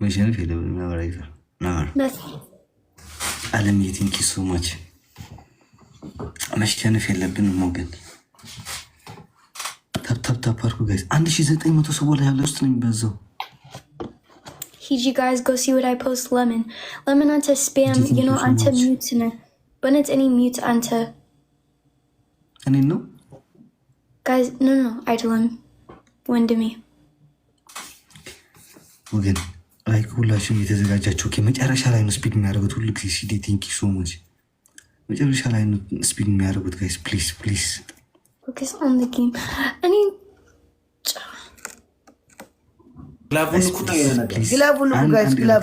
መሸነፍ የለብንም ነበር አይተር ነበር አለም ቲንክ ዩ ሶ ማች መሸነፍ የለብንም ሞገን ታፕ አርኩ ጋይስ 1900 ሰው ላይ ያለ ውስጥ ነው የሚበዛው You guys go see what I post lemon onto spam you know onto mute when it's any mute onto and no guys no I told him when to me ሞገን ላይክ ሁላችሁም የተዘጋጃችሁ ከመጨረሻ ላይ ነው ስፒድ የሚያደርጉት ሁሉ ጊዜ ሲዲ ቲንክ ዩ ሶ ማች መጨረሻ ላይ ነው ስፒድ የሚያደርጉት ጋይስ ፕሊዝ focus on the game I mean ግላቡን ኩታ የሆነ ግላቡን guys ግላብ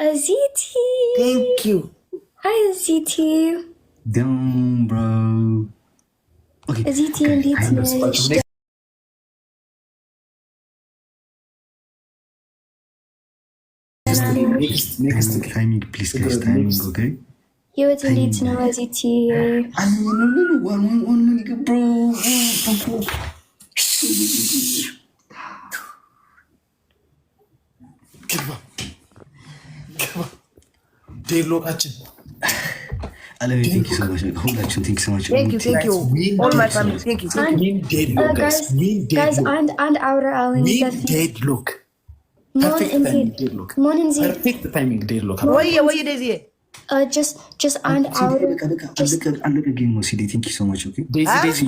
Aziti thank you hi Aziti down bro okay Aziti እንዴት ነሽ next timing please guys timing okay ህይወት እንዴት ነው አዚቲ one bro ዴሎቃችን አለም ቲንክ ዩ ሶ ማች ሁላችሁም ቲንክ ሶ ማች thank you all my family thank you guys and our alley ዴሎክ perfect timing ዴሎክ ወይ ደዚ just and our አለቀ ጌም ነው ሲዲ ቲንክ ዩ ሶ ማች ኦኬ ዴዚ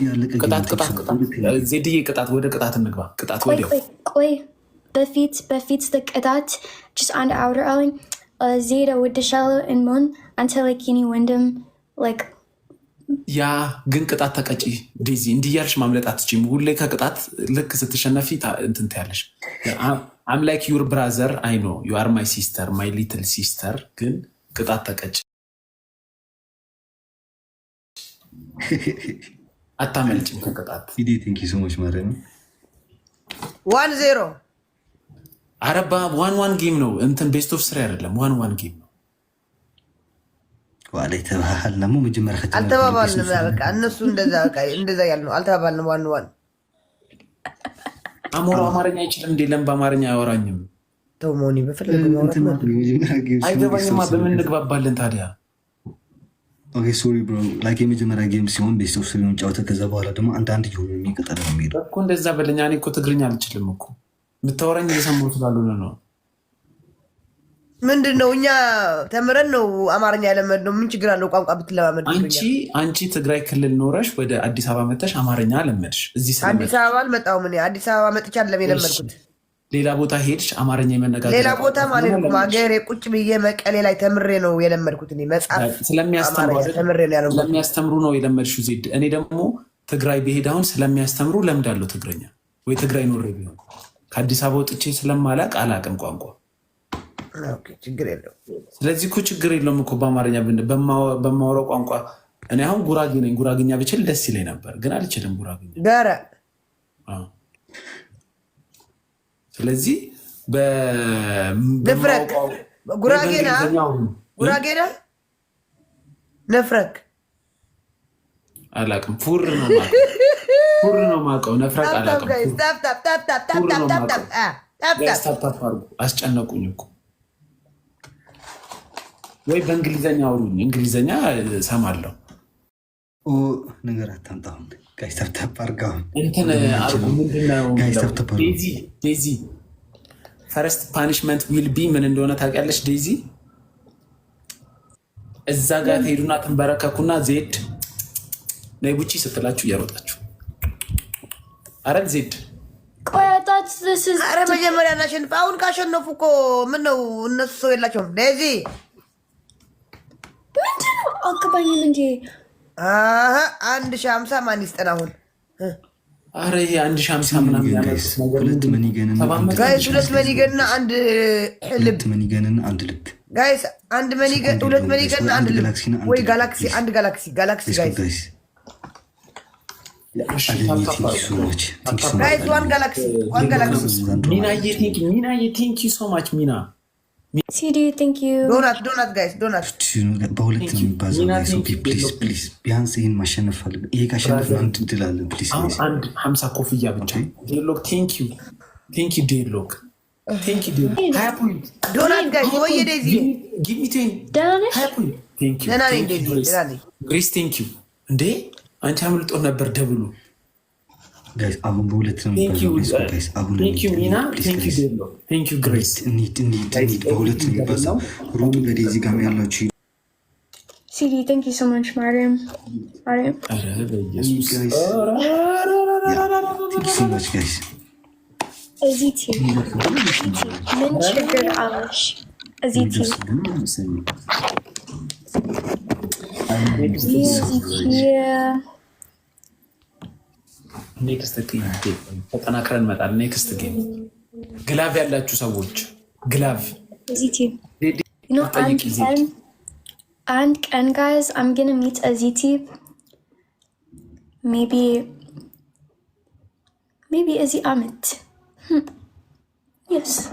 ቅጣት ዜድዬ ቅጣት ወደ ቅጣት እንግባ ቅጣት ወዲያው ቆይ በፊት ቅጣት just and our alley Zeta with the shallow and moon until like any windham like ያ ግን ቅጣት ተቀጪ ዴዚ እንዲያልሽ ማምለጥ አትችይም ሁሌ ከቅጣት ልክ ስትሸነፊ እንትን ትያለሽ I'm like your brother I know you are my sister my little sister ግን ቅጣት ተቀጪ አታመልጭም ከቅጣት ሲዲ ቲንክ ዩ ሶ ማች ማለት ነው 1-0 አረባ 1-1 ጌም ነው እንትን ቤስት ኦፍ 3 አይደለም 1-1 ጌም ነው ዋላይ ተባሃል ነው መጀመሪያ ከተማ አልተባባልንም በቃ እነሱ እንደዛ ያልነው አልተባባልንም 1-1 አሞራ አማርኛ አይችልም እንዴ ለምን በአማርኛ አያወራኝም ተውሞኒ በፈለገው ማውራት አይገባኝማ በምን እንግባባለን ታዲያ ኦኬ ሶሪ ብሮ ላይክ የመጀመሪያ ጌም ሲሆን ቤስት ኦፍ 3 ጫወተ ከዛ በኋላ ደግሞ አንድ ይሁን የሚቀጥለው ነው የሚሄደው እኮ እንደዛ በለኛ እኔ እኮ ትግርኛ አልችልም እኮ ምታወራኝ እየሰማሁት ስላልሆነ ነው ምንድነው እኛ ተምረን ነው አማርኛ ያለመድነው ምን ችግር አለው ቋንቋ ብትለማመድ አንቺ ትግራይ ክልል ኖረሽ ወደ አዲስ አበባ መጥተሽ አማርኛ ለመድሽ እዚህ አዲስ አበባ አልመጣሁም እኔ አዲስ አበባ መጥቻ አይደለም የለመድኩት ሌላ ቦታ ሄድሽ አማርኛ የመነጋገር ሌላ ቦታ ማለት ነው ማገሬ ቁጭ ብዬ መቀሌ ላይ ተምሬ ነው የለመድኩት እኔ መጽሐፍ ስለሚያስተምሩ ነው የለመድሽው ዜድ እኔ ደግሞ ትግራይ ብሄድ አሁን ስለሚያስተምሩ ለምዳለሁ ትግርኛ ወይ ትግራይ ኖሬ ቢሆን ከአዲስ አበባ ወጥቼ ስለማላቅ አላቅም ቋንቋ ኦኬ ችግር የለውም ስለዚህ እኮ ችግር የለውም እኮ በአማርኛ በማወራው ቋንቋ እኔ አሁን ጉራጌ ነኝ ጉራጌኛ ብችል ደስ ይለኝ ነበር ግን አልችልም ጉራጌኛ ጋራ ስለዚህ በፍረክ ጉራጌና ነፍረክ አላቅም ፉር ነው ማቀው ነፍረክ አላቅም አስጨነቁኝ እኮ ወይ በእንግሊዘኛ አውሩኝ እንግሊዘኛ ሰማለሁ ነገር አታምጣው ጋይስ ታፕ አርጋው እንትን አርጉ ምንድነው ዴዚ ፈርስት ፓኒሽመንት ዊል ቢ ምን እንደሆነ ታውቂያለሽ ዴዚ እዛ ጋር ትሄዱና ትንበረከኩና ዜድ ነይ ቡቺ ስትላችሁ እያሮጣችሁ አረን ዜድ ቆያጣት አረ መጀመሪያ እናሸንፍ አሁን ካሸነፉ እኮ ምን ነው እነሱ ሰው የላቸውም ዴዚ ምንድነው አከባኝም እንጂ 1050 ማን ይስጠን አሁን አረ ይሄ 1050 ምናምን ያመጣው ነገር ሁለት መኒገንና አንድ ልብ መኒገንና አንድ ልብ ጋይስ አንድ መኒገን ሁለት መኒገንና አንድ ልብ ወይ ጋላክሲ አንድ ጋላክሲ ጋይስ guys one galaxy Mina you thank you so much Mina CD thank you donut guys donut በሁለት የሚባዛው ፕሊዝ ቢያንስ ይህን ማሸነፍ አለብን ይሄ ካሸነፍ አንድ ድል አለ ፕሊዝ አንድ 50 ኮፍያ ብቻ ዴሎክ thank you ዴሎክ ቴንክ ዩ ሀያ ፖይንት ዶናት ጋይስ ወይ ዴዚ ጊቭ ሚ ሀያ ፖይንት ቴንክ ዩ ግሬስ ቴንክ ዩ እንዴ አንቺ አምልጦ ነበር ደብሉ ጋይስ አሁን በሁለት ነው ጋይስ አሁን ቴንክ ዩ ሚና ቴንክ ዩ ዴሎ ቴንክ ዩ ግሬስ እንሂድ በሁለት ነው የሚባዛው ሩጡ በዴዚ ጋር ያላችሁ CD, thank you so much, Mariam. Thank you so much, guys. Aziti. Min sugar alish. Aziti. Yeah. ኔክስት ጌም ተጠናክረን እንመጣለን። ኔክስት ጌም ግላቭ ያላችሁ ሰዎች ግላቭ Aziti. You know, and guys, I'm gonna meet Aziti. Maybe Azzy Amit. Yes.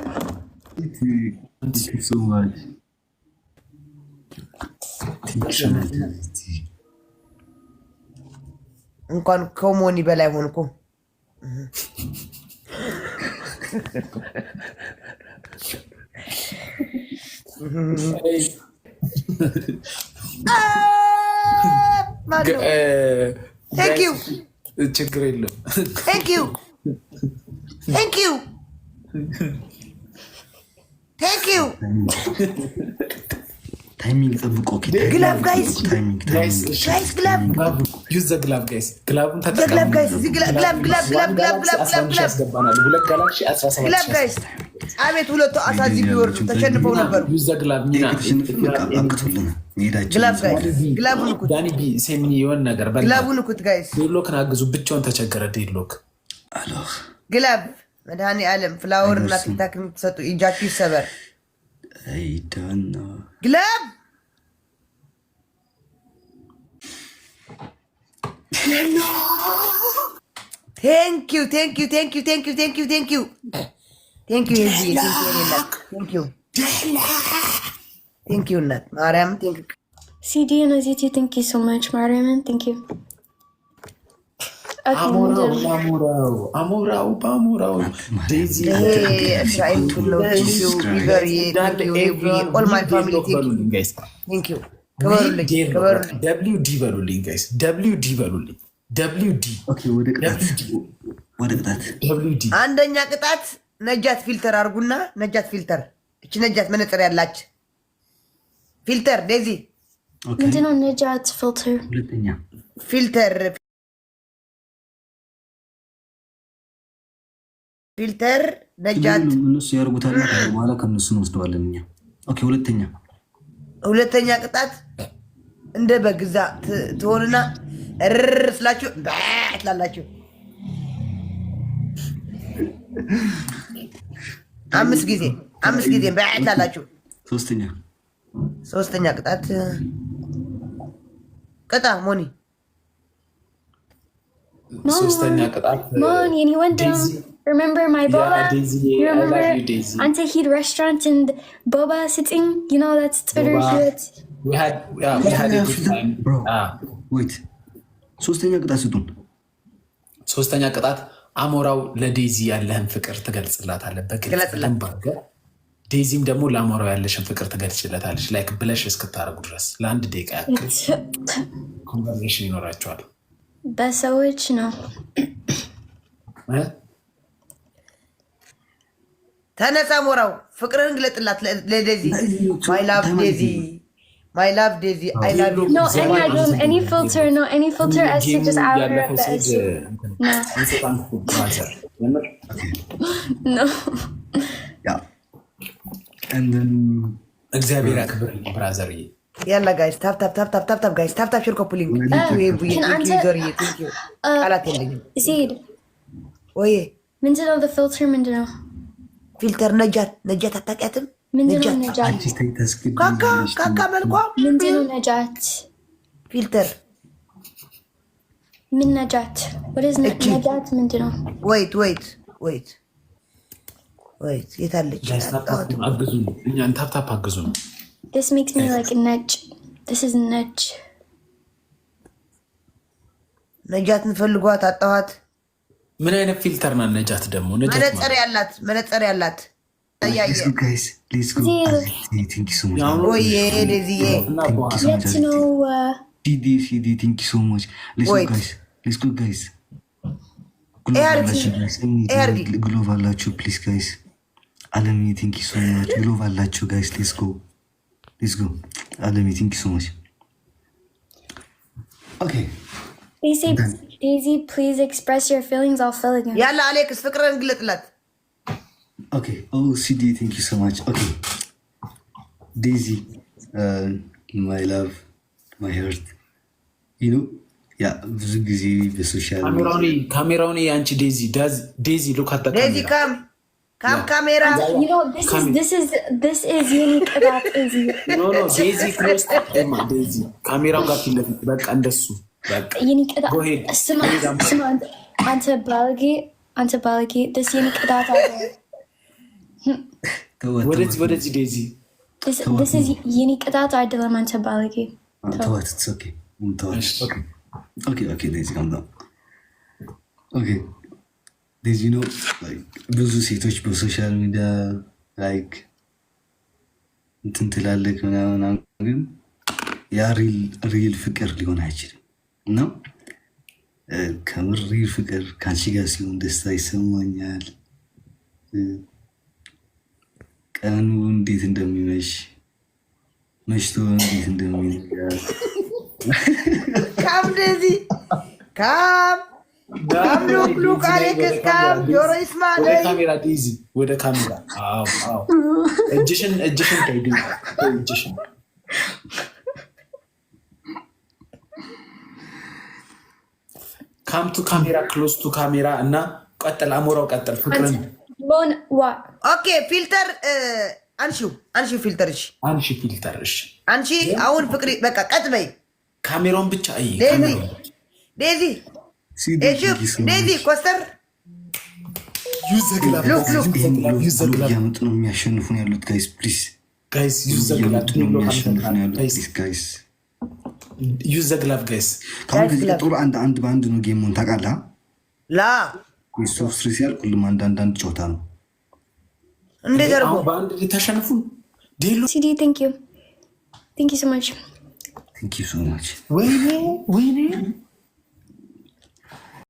Thank you so much. እንኳን ከሞኒ በላይ ሆንኩ። ችግር የለም። ታይሚንግ ጠብቆ ግላቭ ጋይስ ግላቭ ዩዝ ዘ ግላቭ ጋይስ ግላቭን ተጠቀሙ። ግላቭ ጋይስ አቤት ሁለቱ አሳዚ ቢወርዱ ተሸንፈው ነበር። ዩዝ ዘ ግላቭ ሚና ግላቭን እኩት ዳኒ ቢ ሴሚኒ የሆነ ነገር በላ ግላቭን እኩት ጋይስ ዴድሎክን አግዙ። ብቻውን ተቸገረ ዴድሎክ። ግላቭ መድኃኒ ዓለም ፍላወር እና ቲክታክ የምትሰጡ እጃችሁ ይሰበር። አይዳና ግላቭ ቴንክ ዩ እናት ማርያም CD and Aziti, thank you so much, Mariam. Thank you. አሞራው ዴዚ እስራኤል ሁሉ ኦል ማይ ፋሚሊ ቴንክ ዩ ደብሊው ዲ በሉልኝ ጋይስ ደብሊው ዲ በሉልኝ ደብሊው ዲ ወደ ቅጣት አንደኛ ቅጣት ነጃት ፊልተር አርጉና ነጃት ፊልተር እቺ ነጃት መነጽር ያላች ፊልተር ዴዚ ምንድነው ነጃት ፊልተር ሁለተኛ ፊልተር ነጃት እነሱ ያርጉታል በኋላ ከነሱ እንወስደዋለን እኛ ኦኬ ሁለተኛ ቅጣት እንደ በግዛ ትሆንና ስላችሁ ትላላችሁ አምስት ጊዜ ትላላችሁ ሶስተኛ ቅጣት ቅጣ ሞኒ ሶስተኛ ቅጣት ሞኒ and he went down. Remember my boba? Daisy, you remember? I love you, Daisy. Antahid restaurant and boba sitting. You know that's Twitter. We had a good time. Bro, wait. ሶስተኛ ቅጣት አሞራው ለዴዚ ያለህን ፍቅር ትገልጽላታለህ በግልጽ ዴዚም ደግሞ ለአሞራው ያለሽን ፍቅር ትገልጽላታለች ላይክ ብለሽ እስክታረጉ ድረስ ለአንድ ደቂቃ ያክል ኮንቨርሴሽን ይኖራቸዋል። በሰዎች ነው ተነሳ አሞራው ፍቅርን ግለጥላት ለዴዚ my love Daisy I love you. No, any filter, any filter as to just out of No. Yeah. And then እግዚአብሔር ያክብር ብራዘር ያላ ጋይስ ታፕ ጋይስ ታፕ ሽር ኮፕሊንግ ቃላት የለኝም። ዜድ ወይ ምንድነው the filter ምንድነው ፊልተር ነጃት አታውቂያትም? ምንድነው ነጃት ካካ መልኳ ምንድነው ነጃት ፊልተር ምን ነጃት what is ነጃት ምንድነው wait የታለች አግዙ እኛን ታፕ አግዙ this makes me like ነጭ this is ነጭ ነጃት እንፈልጓት አጣዋት ምን አይነት ፊልተር ናት ነጃት ደግሞ መነጽር ያላት Let's go, guys. Let's go. Thank you so much. Oh yeah, Desiye. Get to know. CD, thank you so much. Let's go, guys. Let's go, guys. Global lachu, please, guys. Alami, thank you so much. Global lachu, guys. Let's go. Let's go. Alami, thank you so much. Okay. Daisy, please express your feelings. I'll fill again. Yalla Alex, fikran gilitlat. Okay. Oh, CD, thank you so much. Okay. Daisy, my love, my heart. You know, yeah, ብዙ ጊዜ በሶሻል ካሜራውን አንቺ ዴዚ look at the Daisy, come camera. You know, this is unique about Daisy. no ዴዚ close ዴዚ ካሜራውን ጋር ፊት ለፊት በቃ እንደሱ በቃ Unique about. ስማ አንተ ባለጌ this unique about. ወደዚህ ዴዚ this is unique about አይደለም አንተ ባለጌ. ተዋት it's okay Daisy, calm down. Okay, Daisy, you know, like ብዙ ሴቶች በሶሻል ሚዲያ like እንትን ትላለህ ምናምን ግን ያ ሪል ፍቅር ሊሆን አይችልም እና ከምር ሪል ፍቅር ከአንቺ ጋር ሲሆን ደስታ ይሰማኛል። ቀኑ እንዴት እንደሚመሽ መሽቶ እንዴት እንደሚነጋ Come Daisy. Come look Alex, come. Your isma. ወደ ካሜራ ዴዚ ወደ ካሜራ አዎ እጅሽን ታይዱ እጅሽን ካም ቱ ካሜራ ክሎዝ ቱ ካሜራ እና ቀጥል አሞራው ቀጥል ፍቅርን ሞን what? Okay, filter አንሺው ፊልተር እሺ አንሺ ፊልተር እሺ አንቺ አሁን ፍቅሪ በቃ ቀጥ በይ ካሜራውን ብቻ አይ ዴዚ ኮስተር ዩዘግላብ ያመጡ ነው የሚያሸንፉን ያሉት ጋይስ ዩዘግላብ ጋይስ ዩዘግላብ ጋይስ ካሁን ከዚህ ቀጥሎ አንድ በአንድ ነው ጌሙን ታውቃለህ ላ ሶፍት ሲያል ሁሉም አንድ ጨዋታ ነው እንዴት አርጎ በአንድ ተሸንፉን ዴሎ CD, thank you so much. Thank you so much. ወይኔ